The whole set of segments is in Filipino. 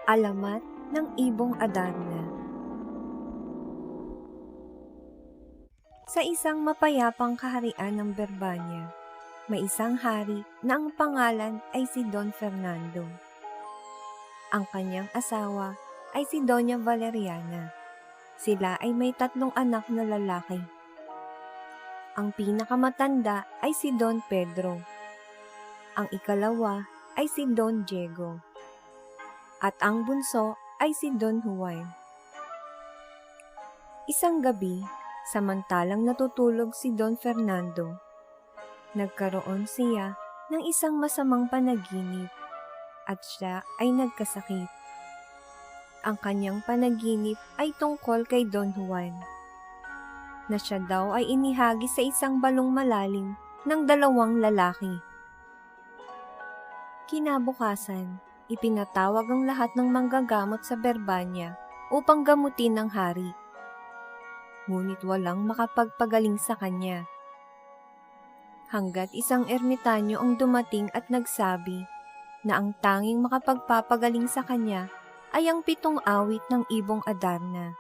Alamat ng Ibong Adarna. Sa isang mapayapang kaharian ng Berbanya, may isang hari na ang pangalan ay si Don Fernando. Ang kanyang asawa ay si Doña Valeriana. Sila ay may 3 anak na lalaki. Ang pinakamatanda ay si Don Pedro. Ang ikalawa ay si Don Diego. At ang bunso ay si Don Juan. Isang gabi, samantalang natutulog si Don Fernando, nagkaroon siya ng isang masamang panaginip at siya ay nagkasakit. Ang kanyang panaginip ay tungkol kay Don Juan, na siya daw ay inihagi sa isang balong malalim ng 2 lalaki. Kinabukasan, ipinatawag ang lahat ng manggagamot sa Berbanya upang gamutin ang hari. Ngunit walang makapagpagaling sa kanya. Hanggat isang ermitanyo ang dumating at nagsabi na ang tanging makapagpapagaling sa kanya ay ang 7 awit ng Ibong Adarna.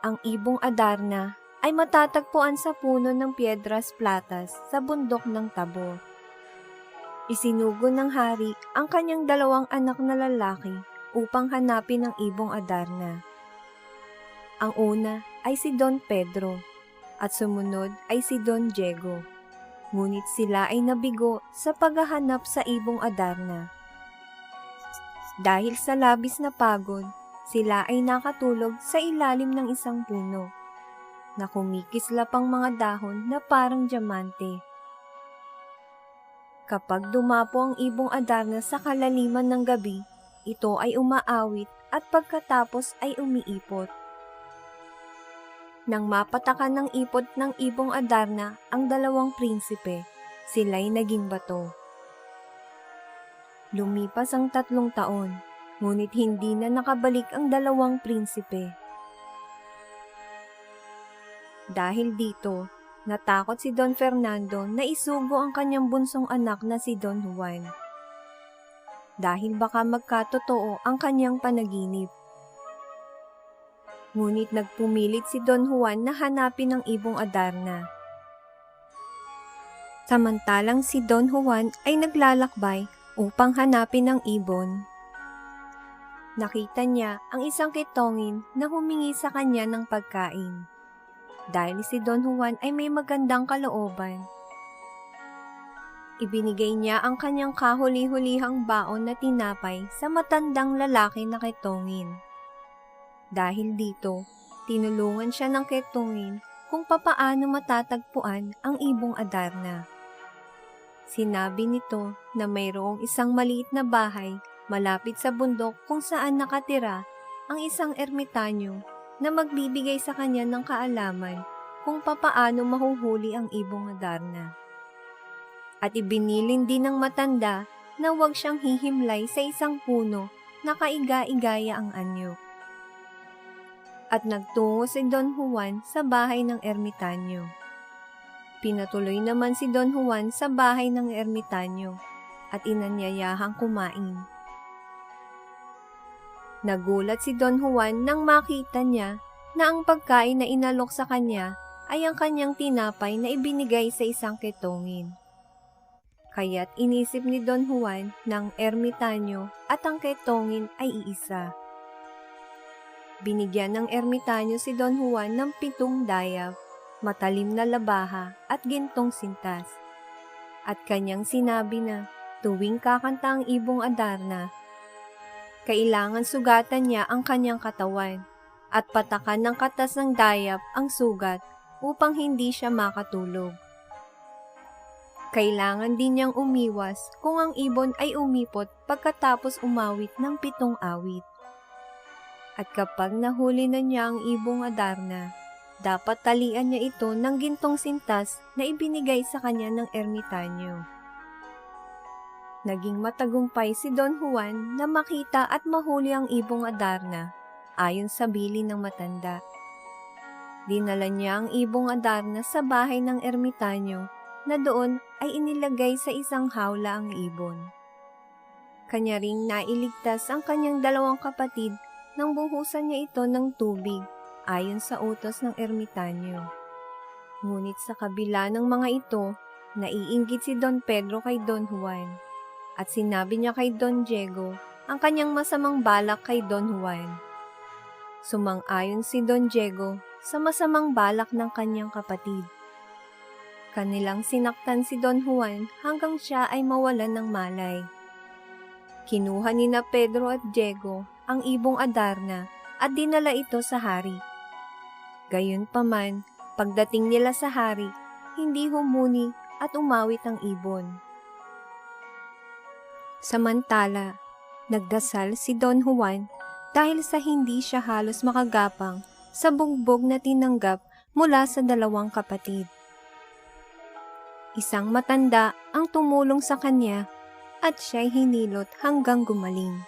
Ang Ibong Adarna ay matatagpuan sa puno ng Piedras Platas sa bundok ng Tabor. Isinugo ng hari ang kanyang 2 anak na lalaki upang hanapin ang Ibong Adarna. Ang una ay si Don Pedro at sumunod ay si Don Diego. Ngunit sila ay nabigo sa paghahanap sa Ibong Adarna. Dahil sa labis na pagod, sila ay nakatulog sa ilalim ng isang puno na kumikislap ang mga dahon na parang diamante. Kapag dumapo ang Ibong Adarna sa kalaliman ng gabi, ito ay umaawit at pagkatapos ay umiipot. Nang mapatakan ng ipot ng Ibong Adarna ang 2 prinsipe, sila'y naging bato. Lumipas ang 3 taon, ngunit hindi na nakabalik ang 2 prinsipe. Dahil dito, natakot si Don Fernando na isugo ang kanyang bunsong anak na si Don Juan. Dahil baka magkatotoo ang kanyang panaginip. Ngunit nagpumilit si Don Juan na hanapin ang Ibong Adarna. Samantalang si Don Juan ay naglalakbay upang hanapin ang ibon. Nakita niya ang isang kitongin na humingi sa kanya ng pagkain. Dahil si Don Juan ay may magandang kalooban, ibinigay niya ang kanyang kahuli-hulihang baon na tinapay sa matandang lalaki na kitongin. Dahil dito, tinulungan siya ng kitongin kung papaano matatagpuan ang Ibong Adarna. Sinabi nito na mayroong isang maliit na bahay malapit sa bundok kung saan nakatira ang isang ermitanyo na magbibigay sa kanya ng kaalaman kung papaano mahuhuli ang Ibong Adarna. At ibinilin din ng matanda na huwag siyang hihimlay sa isang puno na kaiga-igaya ang anyo. At nagtungo si Don Juan sa bahay ng ermitanyo. Pinatuloy naman si Don Juan sa bahay ng ermitanyo at inanyayahang kumain. Nagulat si Don Juan nang makita niya na ang pagkain na inalok sa kanya ay ang kanyang tinapay na ibinigay sa isang kitongin. Kaya't inisip ni Don Juan ng ermitanyo at ang kitongin ay iisa. Binigyan ng ermitanyo si Don Juan ng 7 dayap, matalim na labaha at gintong sintas. At kanyang sinabi na tuwing kakanta ang Ibong Adarna, kailangan sugatan niya ang kanyang katawan at patakan ng katas ng dayap ang sugat upang hindi siya makatulog. Kailangan din niyang umiwas kung ang ibon ay umipot pagkatapos umawit ng 7 awit. At kapag nahuli na niya ang Ibong Adarna, dapat talian niya ito ng gintong sintas na ibinigay sa kanya ng ermitanyo. Naging matagumpay si Don Juan na makita at mahuli ang Ibong Adarna, ayon sa bilin ng matanda. Dinala niya ang Ibong Adarna sa bahay ng ermitanyo na doon ay inilagay sa isang hawla ang ibon. Kanya ring nailigtas ang kanyang dalawang kapatid nang buhusan niya ito ng tubig ayon sa utos ng ermitanyo. Ngunit sa kabila ng mga ito, naiinggit si Don Pedro kay Don Juan at sinabi niya kay Don Diego ang kanyang masamang balak kay Don Juan. Sumang-ayon si Don Diego sa masamang balak ng kanyang kapatid. Kanilang sinaktan si Don Juan hanggang siya ay mawalan ng malay. Kinuha ni na Pedro at Diego ang ibong Adarna at dinala ito sa hari. Gayunpaman, pagdating nila sa hari, hindi humuni at umawit ang ibon. Samantala, nagdasal si Don Juan dahil sa hindi siya halos makagapang sa bugbog na tinanggap mula sa dalawang kapatid. Isang matanda ang tumulong sa kanya at siya'y hinilot hanggang gumaling.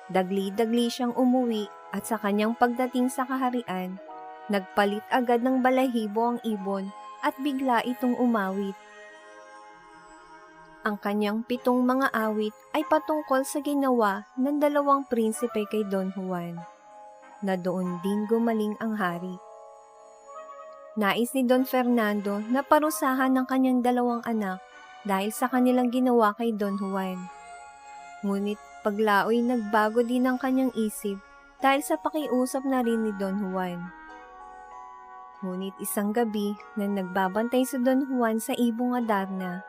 Dagli-dagli siyang umuwi at sa kanyang pagdating sa kaharian, nagpalit agad ng balahibo ang ibon at bigla itong umawit. Ang kanyang 7 mga awit ay patungkol sa ginawa ng 2 prinsipe kay Don Juan, na doon din gumaling ang hari. Nais ni Don Fernando na parusahan ng kanyang 2 anak dahil sa kanilang ginawa kay Don Juan. Ngunit paglaoy nagbago din ang kanyang isip dahil sa pakiusap na rin ni Don Juan. Ngunit isang gabi na nagbabantay si Don Juan sa ibong Adarna,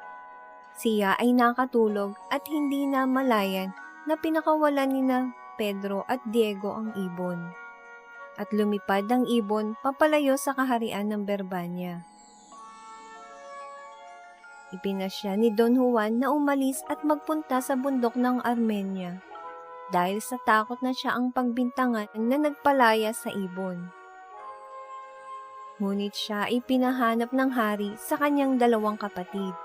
siya ay nakatulog at hindi na malayan na pinakawalan ni na Pedro at Diego ang ibon. At lumipad ang ibon papalayo sa kaharian ng Berbania. Ipinasya ni Don Juan na umalis at magpunta sa bundok ng Armenia dahil sa takot na siya ang pagbintangan na nagpalaya sa ibon. Ngunit siya ay pinahanap ng hari sa kanyang 2 kapatid.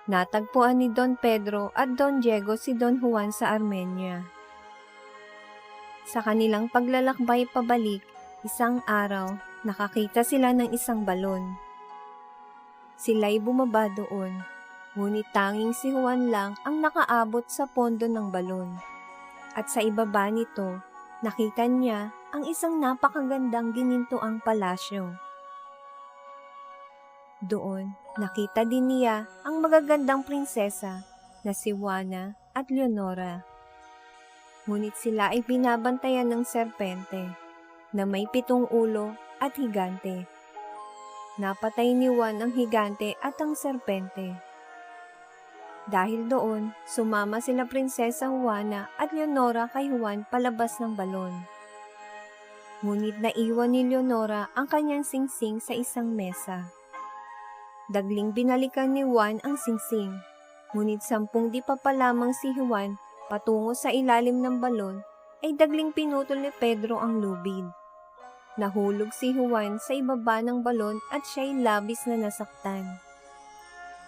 Natagpuan ni Don Pedro at Don Diego si Don Juan sa Armenia. Sa kanilang paglalakbay pabalik, isang araw, nakakita sila ng isang balon. Sila'y bumaba doon, ngunit tanging si Juan lang ang nakaabot sa pondo ng balon. At sa ibaba nito, nakita niya ang isang napakagandang ginintoang palasyo. Doon, nakita din niya ang magagandang prinsesa na si Juana at Leonora. Ngunit sila ay binabantayan ng serpente na may 7 ulo at higante. Napatay ni Juan ang higante at ang serpente. Dahil doon, sumama sila Prinsesa Juana at Leonora kay Juan palabas ng balon. Ngunit naiwan ni Leonora ang kanyang singsing sa isang mesa. Dagling binalikan ni Juan ang singsing, ngunit 10 di pa lamang si Juan patungo sa ilalim ng balon ay dagling pinutol ni Pedro ang lubid. Nahulog si Juan sa ibaba ng balon at siya'y labis na nasaktan.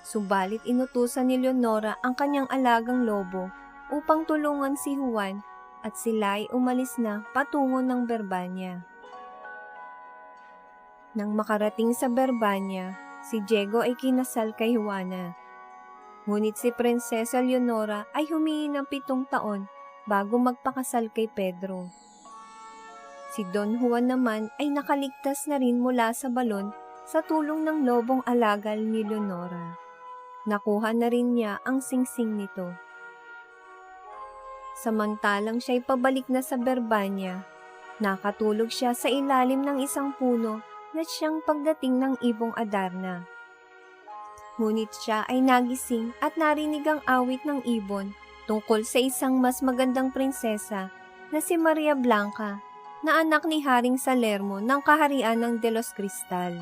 Subalit inutusan ni Leonora ang kanyang alagang lobo upang tulungan si Juan at sila ay umalis na patungo ng Berbania. Nang makarating sa Berbania, si Diego ay kinasal kay Juana. Ngunit si Prinsesa Leonora ay humingi ng 7 taon bago magpakasal kay Pedro. Si Don Juan naman ay nakaligtas na rin mula sa balon sa tulong ng lobong alagal ni Leonora. Nakuha na rin niya ang singsing nito. Samantalang siya'y pabalik na sa Berbania, nakatulog siya sa ilalim ng isang puno na siyang pagdating ng ibong Adarna. Ngunit siya ay nagising at narinig ang awit ng ibon tungkol sa isang mas magandang prinsesa na si Maria Blanca na anak ni Haring Salermo ng kaharian ng De los Cristal.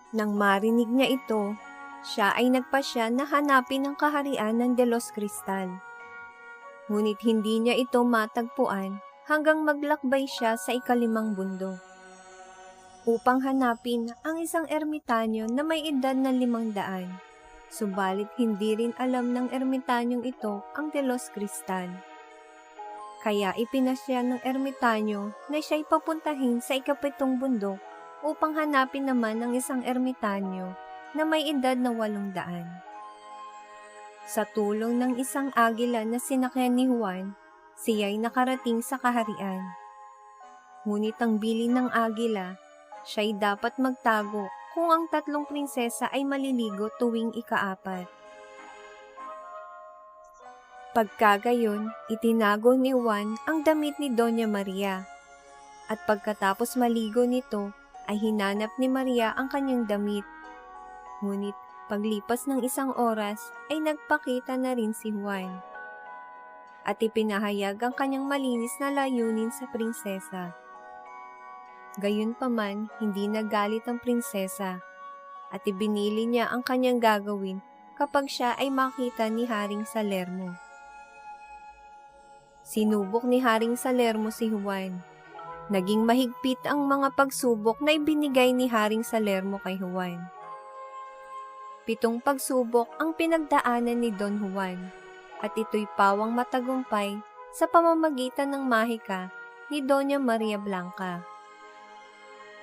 Nang marinig niya ito, siya ay nagpasya na hanapin ang kaharian ng De los Cristal. Ngunit hindi niya ito matagpuan hanggang maglakbay siya sa 5 bundok upang hanapin ang isang ermitanyo na may edad na 500. Subalit hindi rin alam ng ermitanyong ito ang De los Cristal. Kaya ipinasya ng ermitanyo na siya'y papuntahin sa 7 bundok upang hanapin naman ang isang ermitanyo na may edad na 800. Sa tulong ng isang agila na sinakyan ni Juan, siya'y nakarating sa kaharian. Ngunit ang bilin ng agila, siya'y dapat magtago kung ang 3 prinsesa ay maliligo tuwing ika-4. Pagkagayon, itinago ni Juan ang damit ni Doña Maria. At pagkatapos maligo nito, ay hinanap ni Maria ang kanyang damit. Ngunit paglipas ng 1 oras, ay nagpakita na rin si Juan. At ipinahayag ang kanyang malinis na layunin sa prinsesa. Gayunpaman, hindi nagalit ang prinsesa, at ibinili niya ang kanyang gagawin kapag siya ay makita ni Haring Salermo. Sinubok ni Haring Salermo si Juan. Naging mahigpit ang mga pagsubok na ibinigay ni Haring Salermo kay Juan. 7 pagsubok ang pinagdaanan ni Don Juan, at ito'y pawang matagumpay sa pamamagitan ng mahika ni Doña Maria Blanca.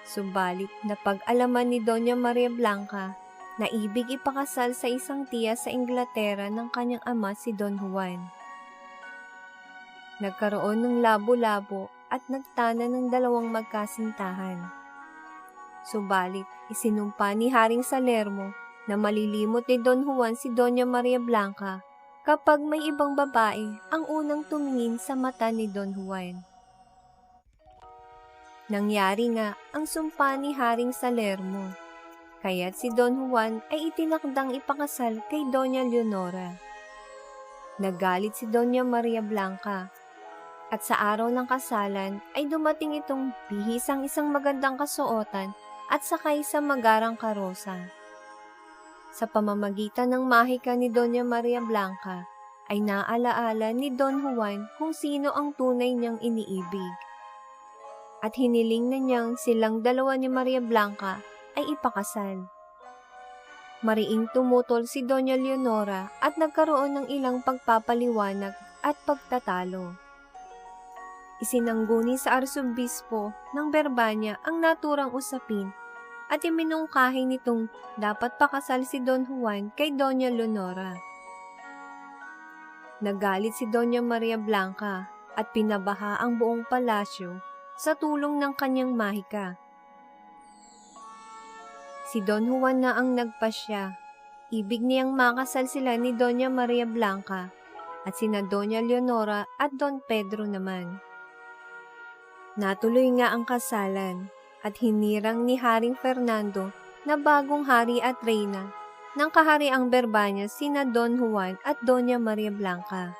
Subalit napag-alaman ni Doña Maria Blanca na ibig ipakasal sa isang tiya sa Inglaterra ng kanyang ama si Don Juan. Nagkaroon ng labo-labo at nagtana ng 2 magkasintahan. Subalit, isinumpa ni Haring Salermo na malilimot ni Don Juan si Doña Maria Blanca kapag may ibang babae ang unang tumingin sa mata ni Don Juan. Nangyari nga ang sumpa ni Haring Salermo, kaya't si Don Juan ay itinakdang ipakasal kay Doña Leonora. Nagalit si Doña Maria Blanca, at sa araw ng kasalan ay dumating itong bihisang isang magandang kasuotan at sakay sa magarang karosa. Sa pamamagitan ng mahika ni Doña Maria Blanca, ay naalaala ni Don Juan kung sino ang tunay niyang iniibig. At hiniling na niyang silang 2 ni Maria Blanca ay ipakasal. Mariing tumutol si Doña Leonora at nagkaroon ng ilang pagpapaliwanag at pagtatalo. Isinangguni sa arsobispo ng Berbania ang naturang usapin at iminungkahi nitong dapat pakasal si Don Juan kay Doña Leonora. Nagalit si Doña Maria Blanca at pinabaha ang buong palasyo sa tulong ng kanyang mahika. Si Don Juan na ang nagpasya. Ibig niyang makasal sila ni Doña Maria Blanca at sina Doña Leonora at Don Pedro naman. Natuloy nga ang kasalan at hinirang ni Haring Fernando na bagong hari at reyna ng kahariang Berbania sina Don Juan at Doña Maria Blanca.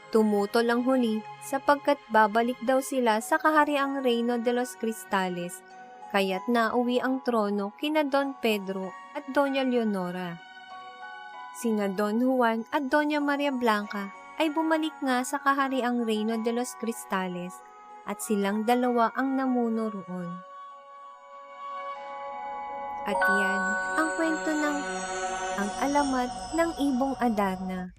Tumutol ang huli sapagkat babalik daw sila sa kahariang Reino de los Cristales, kaya't nauwi ang trono kina Don Pedro at Doña Leonora. Sina Don Juan at Doña Maria Blanca ay bumalik nga sa kahariang Reino de los Cristales at silang 2 ang namuno roon. At yan ang kwento ng Ang Alamat ng Ibong Adarna.